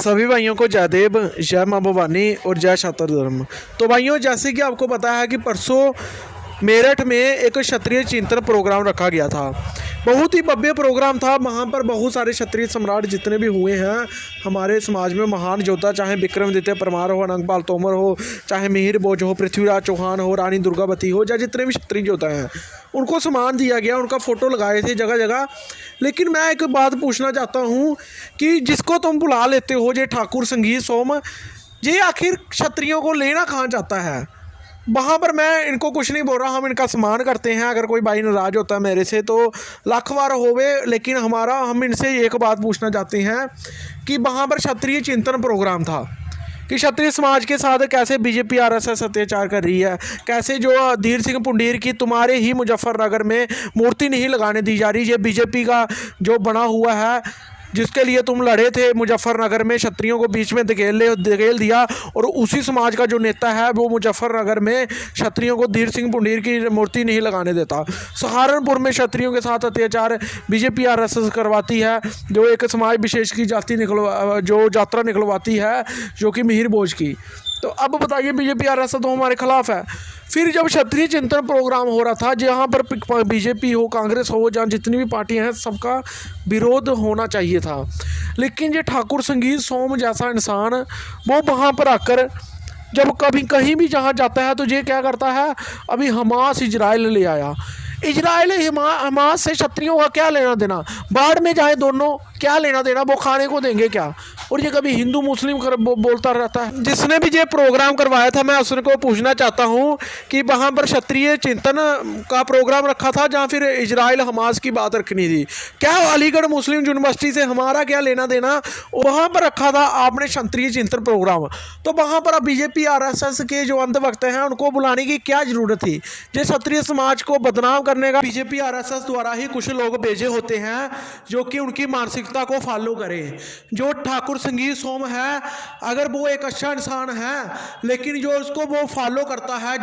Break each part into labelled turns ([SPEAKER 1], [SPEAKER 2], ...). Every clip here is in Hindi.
[SPEAKER 1] सभी भाइयों को जयदेव, जय माँ भवानी और जय छात्र धर्म। तो भाइयों, जैसे कि आपको पता है कि परसों मेरठ में एक क्षत्रिय चिंतन प्रोग्राम रखा गया था। बहुत ही भव्य प्रोग्राम था। वहाँ पर बहुत सारे क्षत्रिय सम्राट जितने भी हुए हैं हमारे समाज में, महान योद्धा, चाहे विक्रमादित्य परमार हो, अनंगपाल तोमर हो, चाहे मिहिर भोज हो, पृथ्वीराज चौहान हो, रानी दुर्गावती हो, या जितने भी क्षत्रिय योद्धा हैं उनको सम्मान दिया गया, उनका फ़ोटो लगाए थे जगह जगह। लेकिन मैं एक बात पूछना चाहता हूँ कि जिसको तुम बुला लेते हो, ये ठाकुर संगीत सोम, ये आखिर क्षत्रियों को लेना कहाँ चाहता है? वहाँ पर मैं इनको कुछ नहीं बोल रहा, हम इनका सम्मान करते हैं। अगर कोई भाई नाराज़ होता है मेरे से तो लाख बार होवे, लेकिन हम इनसे एक बात पूछना चाहते हैं कि वहाँ पर क्षत्रिय चिंतन प्रोग्राम था कि क्षत्रिय समाज के साथ कैसे बीजेपी आरएसएस अत्याचार कर रही है, कैसे जो धीर सिंह पुंडीर की तुम्हारे ही मुजफ्फरनगर में मूर्ति नहीं लगाने दी जा रही। ये बीजेपी का जो बना हुआ है, जिसके लिए तुम लड़े थे मुजफ्फरनगर में, क्षत्रियों को बीच में धकेल दिया, और उसी समाज का जो नेता है वो मुजफ्फरनगर में क्षत्रियों को धीर सिंह पुंडीर की मूर्ति नहीं लगाने देता। सहारनपुर में क्षत्रियों के साथ अत्याचार बीजेपी आरएसएस करवाती है, जो एक समाज विशेष की जो यात्रा निकलवाती है, जो कि मिहिर भोज की। तो अब बताइए, बीजेपी आरएसएस तो हमारे खिलाफ है। फिर जब क्षत्रिय चिंतन प्रोग्राम हो रहा था, जहाँ पर बीजेपी हो, कांग्रेस हो, जहाँ जितनी भी पार्टियां हैं, सबका विरोध होना चाहिए था। लेकिन ये ठाकुर संगीत सोम जैसा इंसान वो वहाँ पर आकर जब कभी कहीं भी जहाँ जाता है तो ये क्या करता है, अभी हमास इजराइल ले आया। इजराइल हमास से क्षत्रियों का क्या लेना देना? बाढ़ में जाए दोनों, क्या लेना देना? वो खाने को देंगे क्या? और ये कभी हिंदू मुस्लिम बोलता रहता है। जिसने भी ये प्रोग्राम करवाया था, मैं उसको पूछना चाहता हूँ कि वहाँ पर क्षत्रिय चिंतन का प्रोग्राम रखा था जहाँ फिर इजराइल हमास की बात रखनी थी? क्या अलीगढ़ मुस्लिम यूनिवर्सिटी से हमारा क्या लेना देना? वहाँ पर रखा था आपने क्षत्रिय चिंतन प्रोग्राम। तो वहाँ पर बीजेपी आरएसएस के जो अंधभक्त हैं उनको बुलाने की क्या जरूरत थी? ये क्षत्रिय समाज को बदनाम करने का बीजेपी आरएसएस द्वारा ही कुछ लोग भेजे होते हैं जो कि उनकी मानसिकता को फॉलो करें। जो ठाकुर संगीत सोम है, अगर वो एक अच्छा इंसान है, लेकिन जो उसको वो फॉलो करता है,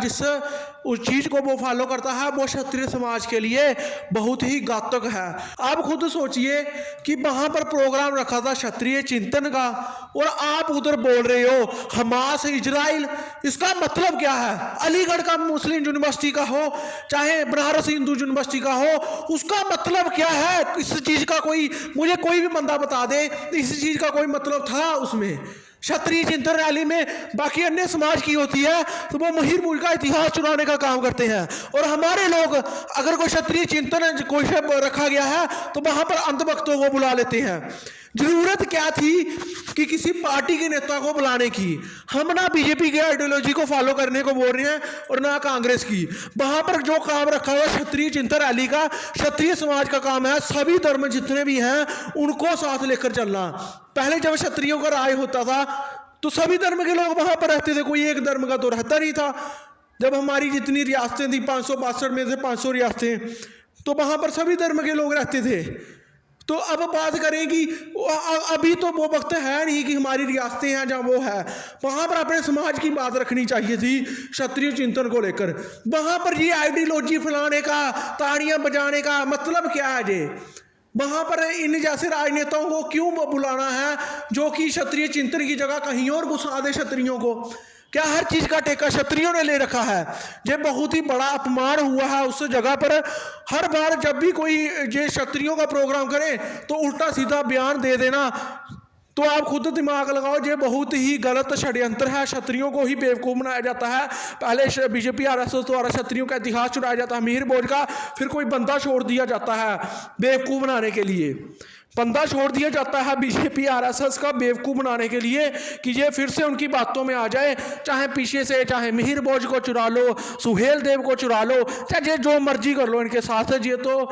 [SPEAKER 1] उस चीज़ को वो फॉलो करता है, वो क्षत्रिय समाज के लिए बहुत ही घातक है। आप खुद सोचिए कि वहाँ पर प्रोग्राम रखा था क्षत्रिय चिंतन का, और आप उधर बोल रहे हो हमास इजराइल। इसका मतलब क्या है? अलीगढ़ का मुस्लिम यूनिवर्सिटी का हो, चाहे बनारस हिंदू यूनिवर्सिटी का हो, उसका मतलब क्या है? इस चीज़ का मुझे कोई भी बंदा बता दे इस चीज़ का कोई मतलब था उसमें? क्षत्रिय चिंतन रैली में बाकी अन्य समाज की होती है तो वो मिहिर भोज का इतिहास चुराने का काम करते हैं, और हमारे लोग अगर कोई क्षत्रिय चिंतन कोई रखा गया है तो वहां पर अंधभक्तों को बुला लेते हैं। जरूरत क्या थी कि किसी पार्टी के नेता को बुलाने की? हम ना बीजेपी की आइडियोलॉजी को फॉलो करने को बोल रहे हैं और ना कांग्रेस की। वहां पर जो काम रखा हुआ क्षत्रिय चिंतन रैली का, क्षत्रिय समाज का काम है सभी धर्म जितने भी हैं उनको साथ लेकर चलना। पहले जब क्षत्रियों का राज होता था तो सभी धर्म के लोग वहां पर रहते थे, कोई एक धर्म का तो रहता नहीं था। जब हमारी जितनी रियासतें थी, 562 में से 500 रियासतें, तो वहां पर सभी धर्म के लोग रहते थे। तो अब बात करें कि अभी तो वो वक्त है नहीं कि हमारी रियासतें हैं जहाँ वो है, वहाँ पर अपने समाज की बात रखनी चाहिए थी क्षत्रिय चिंतन को लेकर। वहाँ पर ये आइडियोलॉजी फैलाने का, ताड़ियाँ बजाने का मतलब क्या है? जे वहाँ पर इन जैसे राजनेताओं को क्यों बुलाना है जो कि क्षत्रिय चिंतन की जगह कहीं और घुसा दे क्षत्रियों को? क्या हर चीज़ का ठेका क्षत्रियों ने ले रखा है? ये बहुत ही बड़ा अपमान हुआ है उस जगह पर। हर बार जब भी कोई ये क्षत्रियों का प्रोग्राम करे तो उल्टा सीधा बयान दे देना, तो आप खुद दिमाग लगाओ, ये बहुत ही गलत षड्यंत्र है। क्षत्रियों को ही बेवकूफ़ बनाया जाता है। पहले बीजेपी आरएसएस द्वारा क्षत्रियों का इतिहास चुराया जाता है मिहिर भोज का, फिर कोई बंदा छोड़ दिया जाता है बेवकूफ़ बनाने के लिए। बंदा छोड़ दिया जाता है बीजेपी आरएसएस का बेवकूफ़ बनाने के लिए कि ये फिर से उनकी बातों में आ जाए। चाहे पीछे से चाहे मिहिर भोज को चुरा लो, सुहेल देव को चुरा लो, चाहे जो मर्जी कर लो इनके साथ, ये तो